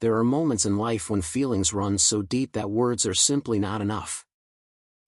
there are moments in life when feelings run so deep that words are simply not enough.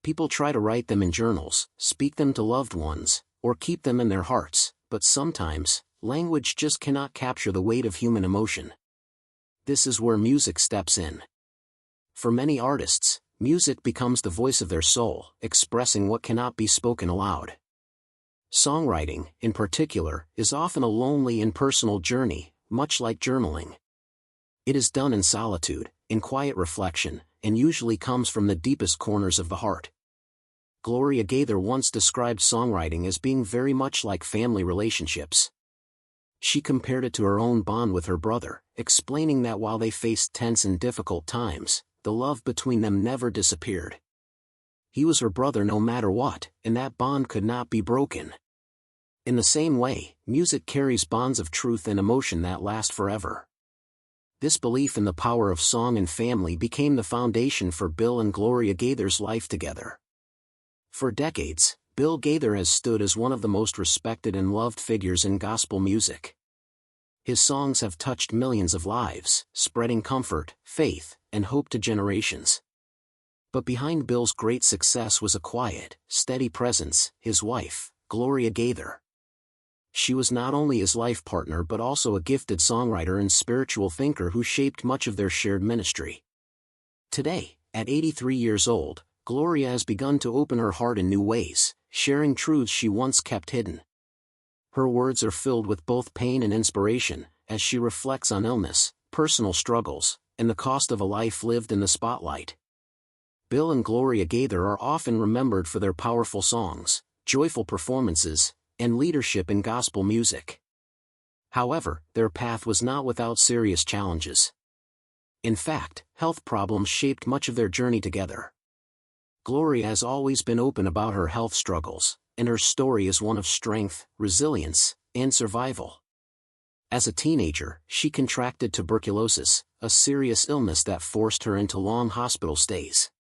People try to write them in journals, speak them to loved ones, or keep them in their hearts, but sometimes, language just cannot capture the weight of human emotion. This is where music steps in. For many artists, music becomes the voice of their soul, expressing what cannot be spoken aloud. Songwriting, in particular, is often a lonely and personal journey, much like journaling. It is done in solitude, in quiet reflection, and usually comes from the deepest corners of the heart. Gloria Gaither once described songwriting as being very much like family relationships. She compared it to her own bond with her brother, explaining that while they faced tense and difficult times, the love between them never disappeared. He was her brother no matter what, and that bond could not be broken. In the same way, music carries bonds of truth and emotion that last forever. This belief in the power of song and family became the foundation for Bill and Gloria Gaither's life together. For decades, Bill Gaither has stood as one of the most respected and loved figures in gospel music. His songs have touched millions of lives, spreading comfort, faith, and hope to generations. But behind Bill's great success was a quiet, steady presence, his wife, Gloria Gaither. She was not only his life partner but also a gifted songwriter and spiritual thinker who shaped much of their shared ministry. Today, at 83 years old, Gloria has begun to open her heart in new ways, sharing truths she once kept hidden. Her words are filled with both pain and inspiration, as she reflects on illness, personal struggles, and the cost of a life lived in the spotlight. Bill and Gloria Gaither are often remembered for their powerful songs, joyful performances, and leadership in gospel music. However, their path was not without serious challenges. In fact, health problems shaped much of their journey together. Gloria has always been open about her health struggles, and her story is one of strength, resilience, and survival. As a teenager, she contracted tuberculosis, a serious illness that forced her into long hospital stays.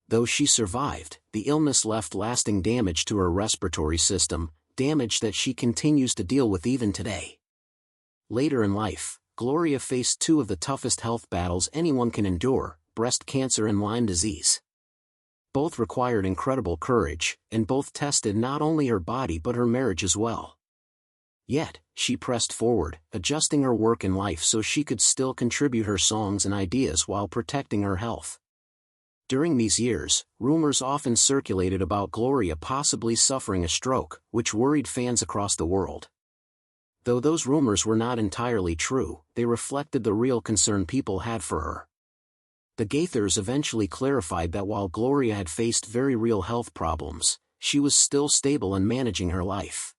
Though she survived, the illness left lasting damage to her respiratory system, damage that she continues to deal with even today. Later in life, Gloria faced two of the toughest health battles anyone can endure, breast cancer and Lyme disease. Both required incredible courage, and both tested not only her body but her marriage as well. Yet, she pressed forward, adjusting her work and life so she could still contribute her songs and ideas while protecting her health. During these years, rumors often circulated about Gloria possibly suffering a stroke, which worried fans across the world. Though those rumors were not entirely true, they reflected the real concern people had for her. The Gaithers eventually clarified that while Gloria had faced very real health problems, she was still stable and managing her life.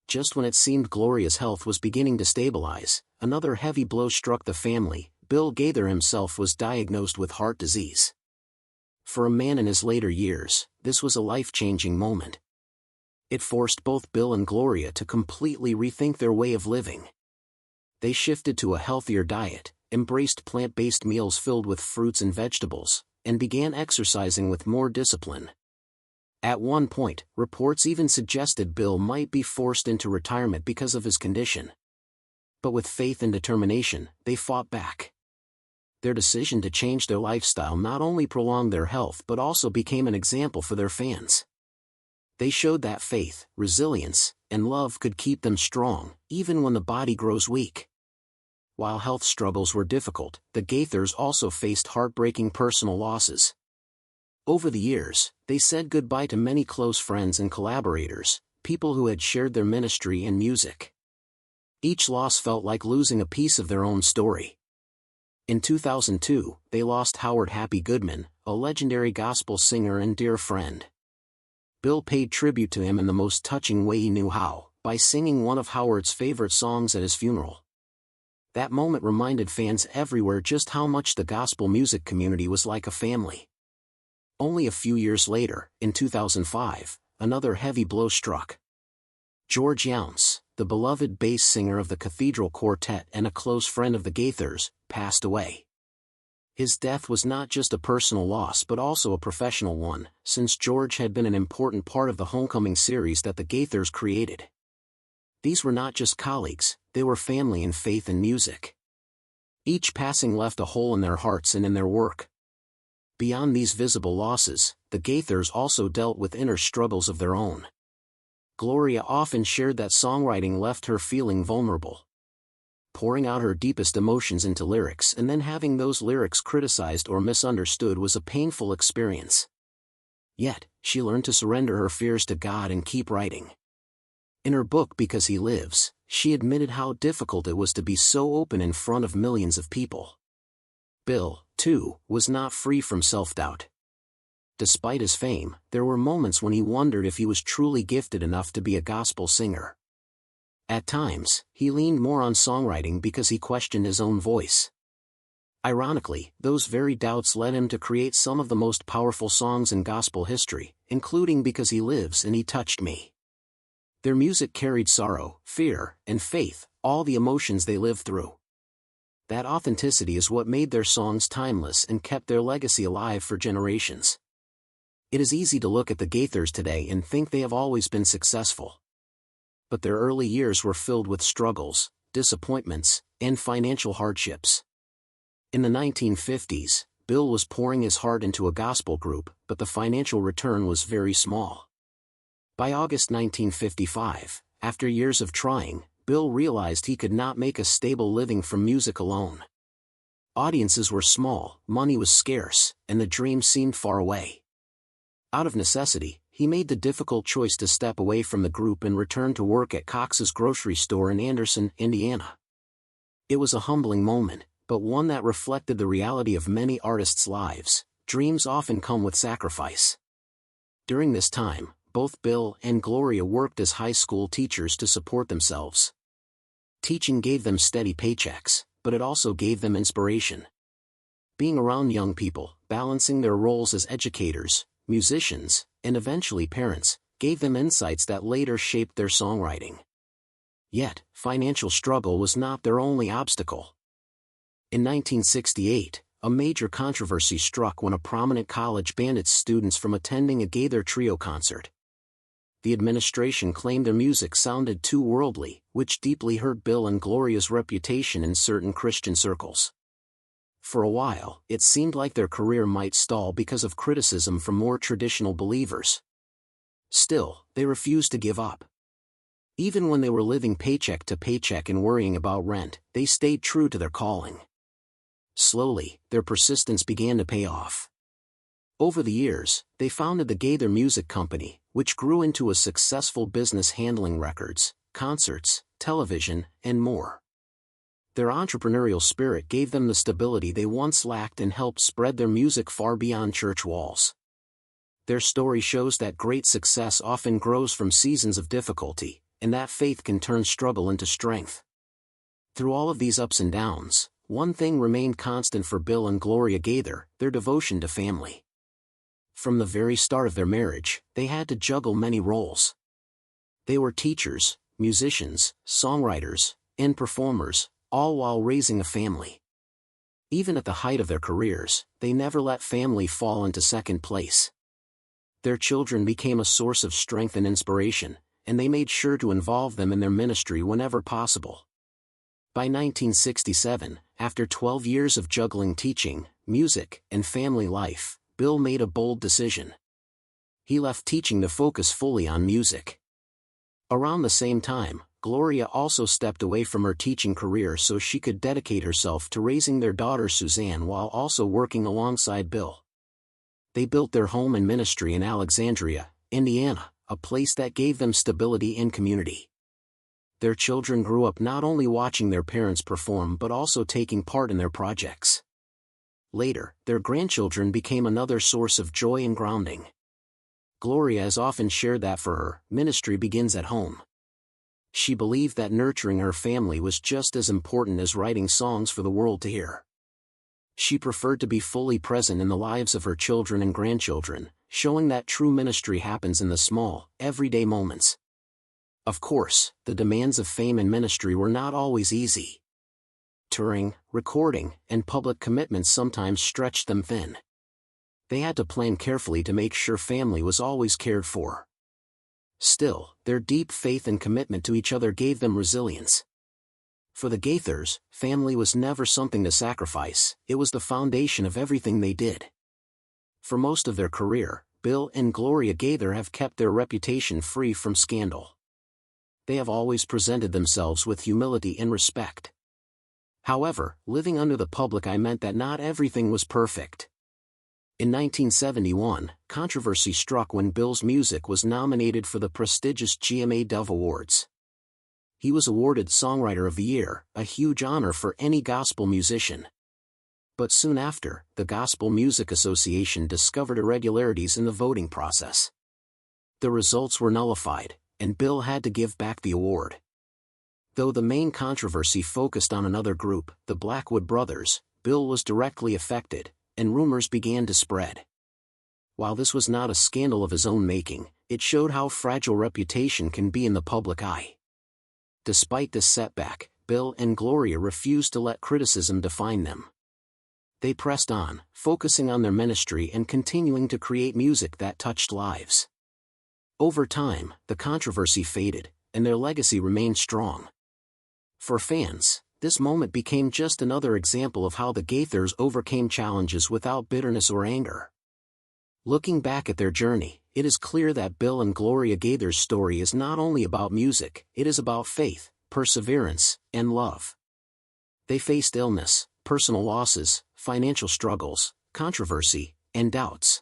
Just when it seemed Gloria's health was beginning to stabilize, another heavy blow struck the family. Bill Gaither himself was diagnosed with heart disease. For a man in his later years, this was a life-changing moment. It forced both Bill and Gloria to completely rethink their way of living. They shifted to a healthier diet, embraced plant-based meals filled with fruits and vegetables, and began exercising with more discipline. At one point, reports even suggested Bill might be forced into retirement because of his condition. But with faith and determination, they fought back. Their decision to change their lifestyle not only prolonged their health but also became an example for their fans. They showed that faith, resilience, and love could keep them strong, even when the body grows weak. While health struggles were difficult, the Gaithers also faced heartbreaking personal losses. Over the years, they said goodbye to many close friends and collaborators, people who had shared their ministry and music. Each loss felt like losing a piece of their own story. In 2002, they lost Howard "Happy" Goodman, a legendary gospel singer and dear friend. Bill paid tribute to him in the most touching way he knew how, by singing one of Howard's favorite songs at his funeral. That moment reminded fans everywhere just how much the gospel music community was like a family. Only a few years later, in 2005, another heavy blow struck. George Younce, the beloved bass singer of the Cathedral Quartet and a close friend of the Gaithers, passed away. His death was not just a personal loss but also a professional one, since George had been an important part of the Homecoming series that the Gaithers created. These were not just colleagues, they were family in faith and music. Each passing left a hole in their hearts and in their work. Beyond these visible losses, the Gaithers also dealt with inner struggles of their own. Gloria often shared that songwriting left her feeling vulnerable. Pouring out her deepest emotions into lyrics and then having those lyrics criticized or misunderstood was a painful experience. Yet, she learned to surrender her fears to God and keep writing. In her book Because He Lives, she admitted how difficult it was to be so open in front of millions of people. Bill, too, was not free from self-doubt. Despite his fame, there were moments when he wondered if he was truly gifted enough to be a gospel singer. At times, he leaned more on songwriting because he questioned his own voice. Ironically, those very doubts led him to create some of the most powerful songs in gospel history, including Because He Lives and He Touched Me. Their music carried sorrow, fear, and faith, all the emotions they lived through. That authenticity is what made their songs timeless and kept their legacy alive for generations. It is easy to look at the Gaithers today and think they have always been successful. But their early years were filled with struggles, disappointments, and financial hardships. In the 1950s, Bill was pouring his heart into a gospel group, but the financial return was very small. By August 1955, after years of trying, Bill realized he could not make a stable living from music alone. Audiences were small, money was scarce, and the dream seemed far away. Out of necessity, he made the difficult choice to step away from the group and return to work at Cox's grocery store in Anderson, Indiana. It was a humbling moment, but one that reflected the reality of many artists' lives. Dreams often come with sacrifice. During this time, both Bill and Gloria worked as high school teachers to support themselves. Teaching gave them steady paychecks, but it also gave them inspiration. Being around young people, balancing their roles as educators, musicians, and eventually parents, gave them insights that later shaped their songwriting. Yet, financial struggle was not their only obstacle. In 1968, a major controversy struck when a prominent college banned its students from attending a Gaither Trio concert. The administration claimed their music sounded too worldly, which deeply hurt Bill and Gloria's reputation in certain Christian circles. For a while, it seemed like their career might stall because of criticism from more traditional believers. Still, they refused to give up. Even when they were living paycheck to paycheck and worrying about rent, they stayed true to their calling. Slowly, their persistence began to pay off. Over the years, they founded the Gaither Music Company, which grew into a successful business handling records, concerts, television, and more. Their entrepreneurial spirit gave them the stability they once lacked and helped spread their music far beyond church walls. Their story shows that great success often grows from seasons of difficulty, and that faith can turn struggle into strength. Through all of these ups and downs, one thing remained constant for Bill and Gloria Gaither: their devotion to family. From the very start of their marriage, they had to juggle many roles. They were teachers, musicians, songwriters, and performers, all while raising a family. Even at the height of their careers, they never let family fall into second place. Their children became a source of strength and inspiration, and they made sure to involve them in their ministry whenever possible. By 1967, after 12 years of juggling teaching, music, and family life, Bill made a bold decision. He left teaching to focus fully on music. Around the same time, Gloria also stepped away from her teaching career so she could dedicate herself to raising their daughter Suzanne while also working alongside Bill. They built their home and ministry in Alexandria, Indiana, a place that gave them stability and community. Their children grew up not only watching their parents perform but also taking part in their projects. Later, their grandchildren became another source of joy and grounding. Gloria has often shared that for her, ministry begins at home. She believed that nurturing her family was just as important as writing songs for the world to hear. She preferred to be fully present in the lives of her children and grandchildren, showing that true ministry happens in the small, everyday moments. Of course, the demands of fame and ministry were not always easy. Touring, recording, and public commitments sometimes stretched them thin. They had to plan carefully to make sure family was always cared for. Still, their deep faith and commitment to each other gave them resilience. For the Gaithers, family was never something to sacrifice, it was the foundation of everything they did. For most of their career, Bill and Gloria Gaither have kept their reputation free from scandal. They have always presented themselves with humility and respect. However, living under the public eye meant that not everything was perfect. In 1971, controversy struck when Bill's music was nominated for the prestigious GMA Dove Awards. He was awarded Songwriter of the Year, a huge honor for any gospel musician. But soon after, the Gospel Music Association discovered irregularities in the voting process. The results were nullified, and Bill had to give back the award. Though the main controversy focused on another group, the Blackwood Brothers, Bill was directly affected, and rumors began to spread. While this was not a scandal of his own making, it showed how fragile reputation can be in the public eye. Despite this setback, Bill and Gloria refused to let criticism define them. They pressed on, focusing on their ministry and continuing to create music that touched lives. Over time, the controversy faded, and their legacy remained strong. For fans, this moment became just another example of how the Gaithers overcame challenges without bitterness or anger. Looking back at their journey, it is clear that Bill and Gloria Gaither's story is not only about music, it is about faith, perseverance, and love. They faced illness, personal losses, financial struggles, controversy, and doubts.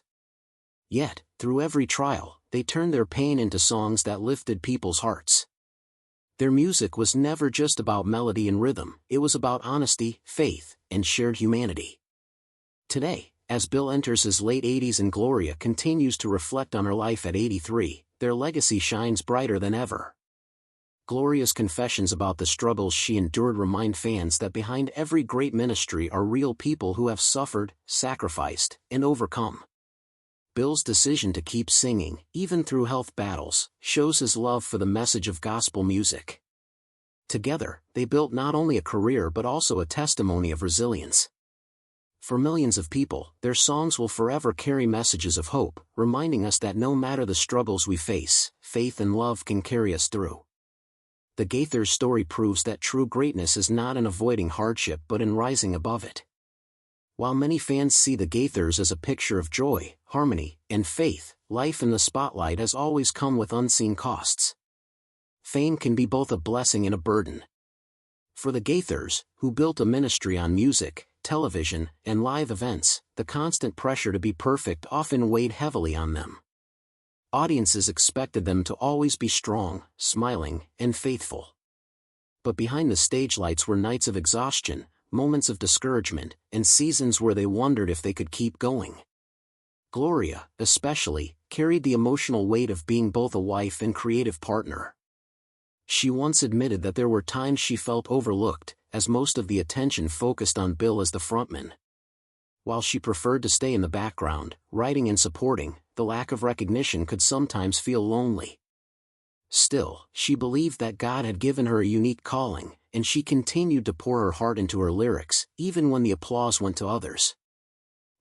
Yet, through every trial, they turned their pain into songs that lifted people's hearts. Their music was never just about melody and rhythm, it was about honesty, faith, and shared humanity. Today, as Bill enters his late 80s and Gloria continues to reflect on her life at 83, their legacy shines brighter than ever. Gloria's confessions about the struggles she endured remind fans that behind every great ministry are real people who have suffered, sacrificed, and overcome. Bill's decision to keep singing, even through health battles, shows his love for the message of gospel music. Together, they built not only a career but also a testimony of resilience. For millions of people, their songs will forever carry messages of hope, reminding us that no matter the struggles we face, faith and love can carry us through. The Gaithers' story proves that true greatness is not in avoiding hardship but in rising above it. While many fans see the Gaithers as a picture of joy, harmony, and faith, life in the spotlight has always come with unseen costs. Fame can be both a blessing and a burden. For the Gaithers, who built a ministry on music, television, and live events, the constant pressure to be perfect often weighed heavily on them. Audiences expected them to always be strong, smiling, and faithful. But behind the stage lights were nights of exhaustion, moments of discouragement, and seasons where they wondered if they could keep going. Gloria, especially, carried the emotional weight of being both a wife and creative partner. She once admitted that there were times she felt overlooked, as most of the attention focused on Bill as the frontman. While she preferred to stay in the background, writing and supporting, the lack of recognition could sometimes feel lonely. Still, she believed that God had given her a unique calling, and she continued to pour her heart into her lyrics, even when the applause went to others.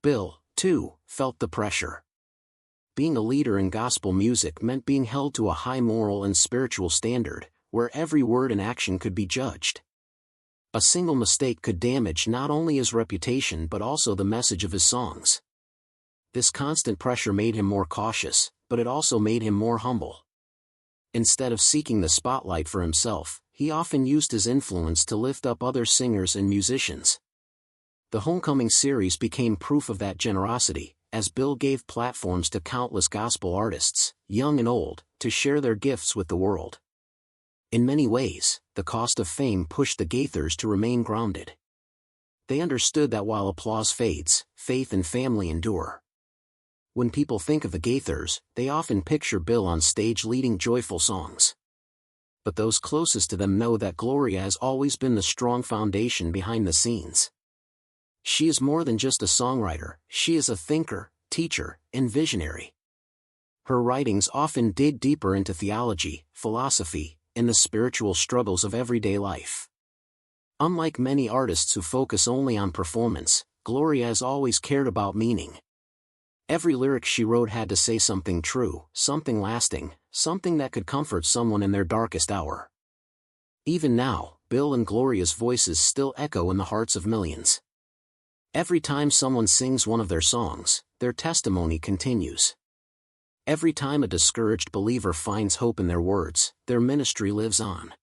Bill, too, felt the pressure. Being a leader in gospel music meant being held to a high moral and spiritual standard, where every word and action could be judged. A single mistake could damage not only his reputation but also the message of his songs. This constant pressure made him more cautious, but it also made him more humble. Instead of seeking the spotlight for himself, he often used his influence to lift up other singers and musicians. The Homecoming series became proof of that generosity, as Bill gave platforms to countless gospel artists, young and old, to share their gifts with the world. In many ways, the cost of fame pushed the Gaithers to remain grounded. They understood that while applause fades, faith and family endure. When people think of the Gaithers, they often picture Bill on stage leading joyful songs. But those closest to them know that Gloria has always been the strong foundation behind the scenes. She is more than just a songwriter, she is a thinker, teacher, and visionary. Her writings often dig deeper into theology, philosophy, and the spiritual struggles of everyday life. Unlike many artists who focus only on performance, Gloria has always cared about meaning. Every lyric she wrote had to say something true, something lasting, something that could comfort someone in their darkest hour. Even now, Bill and Gloria's voices still echo in the hearts of millions. Every time someone sings one of their songs, their testimony continues. Every time a discouraged believer finds hope in their words, their ministry lives on.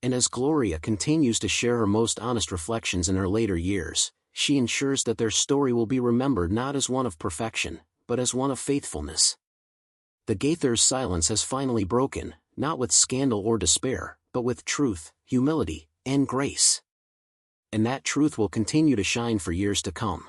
And as Gloria continues to share her most honest reflections in her later years, she ensures that their story will be remembered not as one of perfection, but as one of faithfulness. The Gaithers' silence has finally broken, not with scandal or despair, but with truth, humility, and grace. And that truth will continue to shine for years to come.